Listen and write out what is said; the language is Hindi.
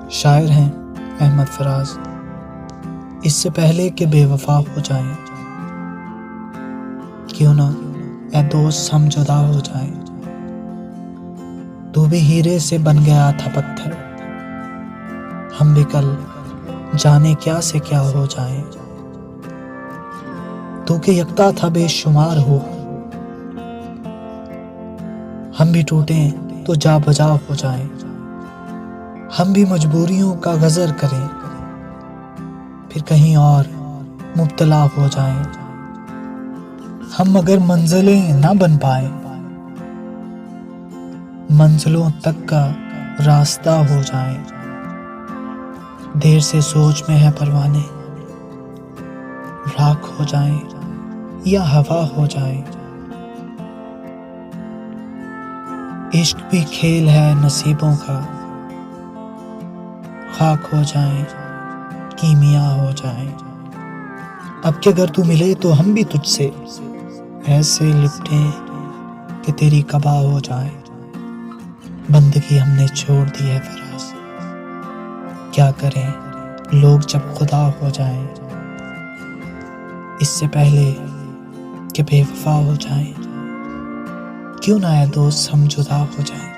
शायर हैं अहमद फराज। इससे पहले कि बेवफा हो जाएं, क्यों ना ऐ दोस्त हम जुदा हो जाएं। तू भी हीरे से बन गया था पत्थर, हम भी कल जाने क्या से क्या हो जाएं। तू के यकता था बेशुमार हुआ, हम भी टूटें तो जा बजा हो जाएं। हम भी मजबूरियों का गजर करें, फिर कहीं और मुब्तला हो जाएं। हम मगर मंजिलें ना बन पाए, मंजिलों तक का रास्ता हो जाएं। देर से सोच में है परवाने, राख हो जाएं या हवा हो जाएं। इश्क भी खेल है नसीबों का, खाक हो जाएं कीमिया हो जाएं। अब के अगर तू मिले तो हम भी तुझसे ऐसे लिपटें कि तेरी कबा हो जाएं। बंदगी हमने छोड़ दी है फराज, क्या करें लोग जब खुदा हो जाएं। इससे पहले कि बेवफा हो जाएं, क्यों ना ऐ दोस्त हम जुदा हो जाएं।